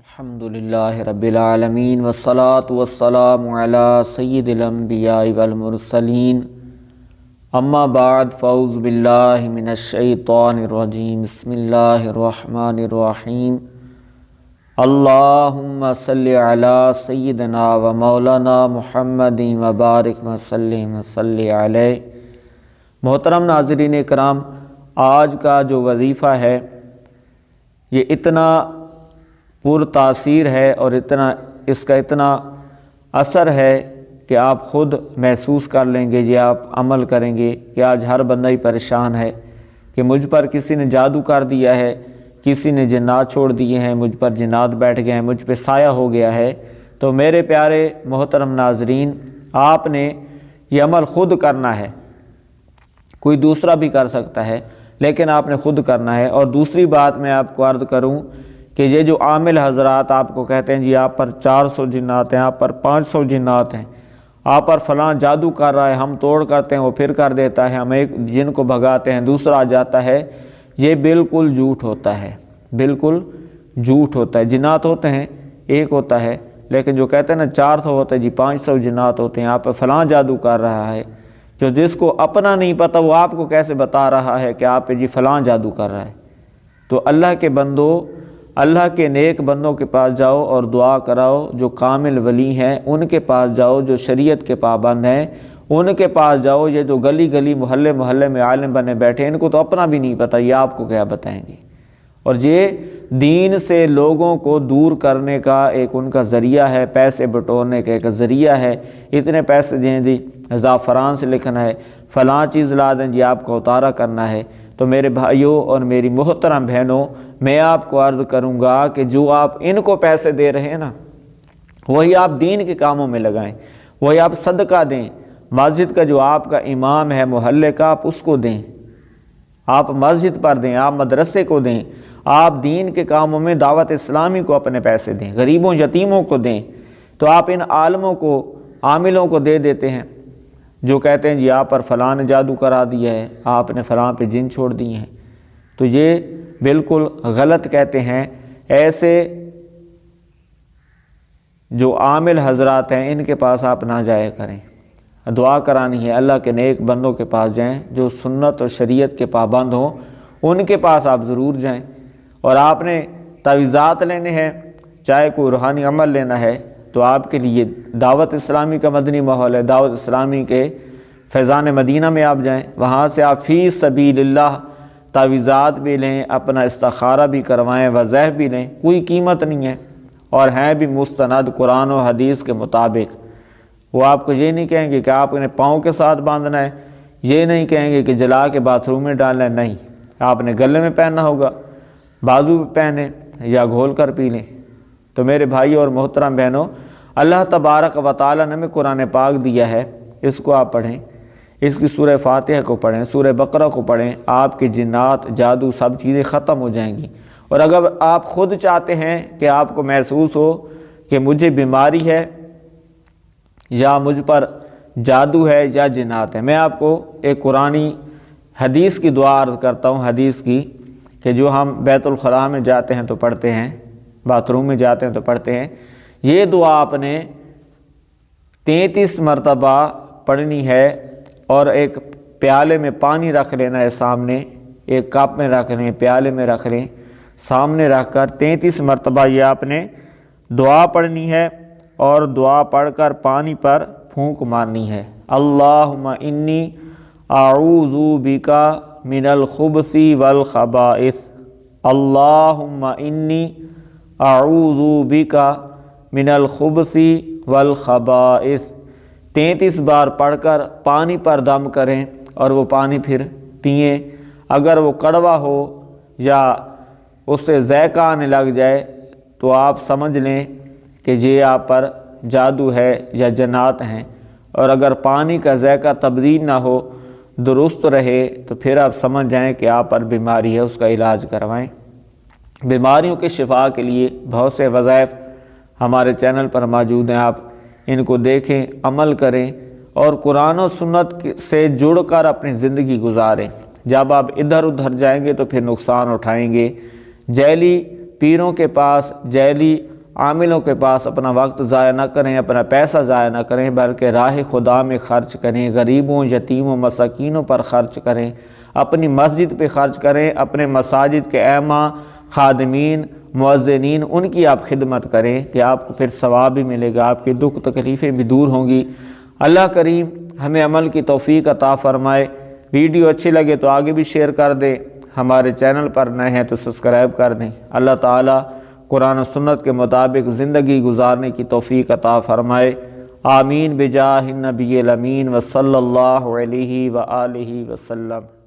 الحمدللہ رب العالمین والصلاة والسلام علی سید الانبیاء والمرسلین اما بعد فاعوذ باللہ من الشیطان الرجیم بسم اللہ الرحمن الرحیم اللہم صلی علی سیدنا و مولانا محمد وبارک وسلم وصلی علیہ۔ محترم ناظرین کرام، آج کا جو وظیفہ ہے یہ اتنا پر تاثیر ہے اور اس کا اتنا اثر ہے کہ آپ خود محسوس کر لیں گے، یہ آپ عمل کریں گے کہ آج ہر بندہ ہی پریشان ہے کہ مجھ پر کسی نے جادو کر دیا ہے، کسی نے جنات چھوڑ دیے ہیں، مجھ پر جنات بیٹھ گئے ہیں، مجھ پہ سایہ ہو گیا ہے۔ تو میرے پیارے محترم ناظرین، آپ نے یہ عمل خود کرنا ہے، کوئی دوسرا بھی کر سکتا ہے لیکن آپ نے خود کرنا ہے۔ اور دوسری بات میں آپ کو عرض کروں کہ یہ جو عامل حضرات آپ کو کہتے ہیں جی آپ پر 400 جنات ہیں، آپ پر 500 جنات ہیں، آپ پر فلاں جادو کر رہا ہے، ہم توڑ کرتے ہیں وہ پھر کر دیتا ہے، ہم ایک جن کو بھگاتے ہیں دوسرا آ جاتا ہے، یہ بالکل جھوٹ ہوتا ہے، بالکل جھوٹ ہوتا ہے۔ جنات ہوتے ہیں، ایک ہوتا ہے، لیکن جو کہتے ہیں نا 400 ہوتے ہیں جی 500 جنات ہوتے ہیں، آپ پر فلاں جادو کر رہا ہے، جو جس کو اپنا نہیں پتہ وہ آپ کو کیسے بتا رہا ہے کہ آپ پہ جی فلاں جادو کر رہا ہے۔ تو اللہ کے بندو، اللہ کے نیک بندوں کے پاس جاؤ اور دعا کراؤ، جو کامل ولی ہیں ان کے پاس جاؤ، جو شریعت کے پابند ہیں ان کے پاس جاؤ۔ یہ جو گلی گلی محلے محلے میں عالم بنے بیٹھے ان کو تو اپنا بھی نہیں پتہ، یہ آپ کو کیا بتائیں گے۔ اور یہ دین سے لوگوں کو دور کرنے کا ایک ان کا ذریعہ ہے، پیسے بٹورنے کا ایک ذریعہ ہے۔ اتنے پیسے دیں جی زعفران سے لکھنا ہے، فلاں چیز لا دیں جی آپ کو اتارا کرنا ہے۔ تو میرے بھائیوں اور میری محترم بہنوں، میں آپ کو عرض کروں گا کہ جو آپ ان کو پیسے دے رہے ہیں نا، وہی آپ دین کے کاموں میں لگائیں، وہی آپ صدقہ دیں۔ مسجد کا جو آپ کا امام ہے محلے کا، آپ اس کو دیں، آپ مسجد پر دیں، آپ مدرسے کو دیں، آپ دین کے کاموں میں دعوت اسلامی کو اپنے پیسے دیں، غریبوں یتیموں کو دیں۔ تو آپ ان عالموں کو، عاملوں کو دے دیتے ہیں جو کہتے ہیں جی آپ پر فلاں نے جادو کرا دیا ہے، آپ نے فلاں پہ جن چھوڑ دیے ہیں، تو یہ بالکل غلط کہتے ہیں۔ ایسے جو عامل حضرات ہیں ان کے پاس آپ نہ جایا کریں۔ دعا کرانی ہے اللہ کے نیک بندوں کے پاس جائیں، جو سنت اور شریعت کے پابند ہوں ان کے پاس آپ ضرور جائیں۔ اور آپ نے تعویذات لینے ہیں، چاہے کوئی روحانی عمل لینا ہے، تو آپ کے لیے دعوت اسلامی کا مدنی ماحول ہے، دعوت اسلامی کے فیضان مدینہ میں آپ جائیں، وہاں سے آپ فی سبیل اللہ تعویذات بھی لیں، اپنا استخارہ بھی کروائیں، وظائف بھی لیں، کوئی قیمت نہیں ہے، اور ہیں بھی مستند قرآن و حدیث کے مطابق۔ وہ آپ کو یہ نہیں کہیں گے کہ آپ نے پاؤں کے ساتھ باندھنا ہے، یہ نہیں کہیں گے کہ جلا کے باتھ روم میں ڈالنا ہے، نہیں، آپ نے گلے میں پہننا ہوگا، بازو پہ پہنیں یا گھول کر پی لیں۔ تو میرے بھائی اور محترم بہنوں، اللہ تبارک و تعالیٰ نے ہمیں قرآن پاک دیا ہے، اس کو آپ پڑھیں، اس کی سورہ فاتحہ کو پڑھیں، سورہ بقرہ کو پڑھیں، آپ کے جنات، جادو سب چیزیں ختم ہو جائیں گی۔ اور اگر آپ خود چاہتے ہیں کہ آپ کو محسوس ہو کہ مجھے بیماری ہے یا مجھ پر جادو ہے یا جنات ہے، میں آپ کو ایک قرآنی حدیث کی دعا عرض کرتا ہوں، حدیث کی، کہ جو ہم بیت الخلاء میں جاتے ہیں تو پڑھتے ہیں، باتھ روم میں جاتے ہیں تو پڑھتے ہیں۔ یہ دعا آپ نے 33 مرتبہ پڑھنی ہے، اور ایک پیالے میں پانی رکھ لینا ہے سامنے، ایک کپ میں رکھ لیں، پیالے میں رکھ لیں، سامنے رکھ کر 33 مرتبہ یہ آپ نے دعا پڑھنی ہے، اور دعا پڑھ کر پانی پر پھونک مارنی ہے۔ اللہم انی اعوذ بک من الخبث والخبائث، اللہم انی اعوذ بک من الخبث والخبائث۔ 33 بار پڑھ کر پانی پر دم کریں اور وہ پانی پھر پئیں۔ اگر وہ کڑوا ہو یا اس سے ذائقہ آنے لگ جائے تو آپ سمجھ لیں کہ یہ آپ پر جادو ہے یا جنات ہیں، اور اگر پانی کا ذائقہ تبدیل نہ ہو، درست رہے، تو پھر آپ سمجھ جائیں کہ آپ پر بیماری ہے، اس کا علاج کروائیں۔ بیماریوں کے شفاء کے لیے بہت سے وظائف ہمارے چینل پر موجود ہیں، آپ ان کو دیکھیں، عمل کریں، اور قرآن و سنت سے جڑ کر اپنی زندگی گزاریں۔ جب آپ ادھر ادھر جائیں گے تو پھر نقصان اٹھائیں گے۔ جعلی پیروں کے پاس، جعلی عاملوں کے پاس اپنا وقت ضائع نہ کریں، اپنا پیسہ ضائع نہ کریں، بلکہ راہ خدا میں خرچ کریں، غریبوں، یتیموں، مساکینوں پر خرچ کریں، اپنی مسجد پہ خرچ کریں، اپنے مساجد کے ائمہ، خادمین، مؤذنین، ان کی آپ خدمت کریں کہ آپ کو پھر ثواب بھی ملے گا، آپ کی دکھ تکلیفیں بھی دور ہوں گی۔ اللہ کریم ہمیں عمل کی توفیق عطا فرمائے۔ ویڈیو اچھی لگے تو آگے بھی شیئر کر دیں، ہمارے چینل پر نئے ہیں تو سبسکرائب کر دیں۔ اللہ تعالیٰ قرآن و سنت کے مطابق زندگی گزارنے کی توفیق عطا فرمائے۔ آمین بجاہ النبی الامین وصلی اللہ علیہ وآلہ وسلم۔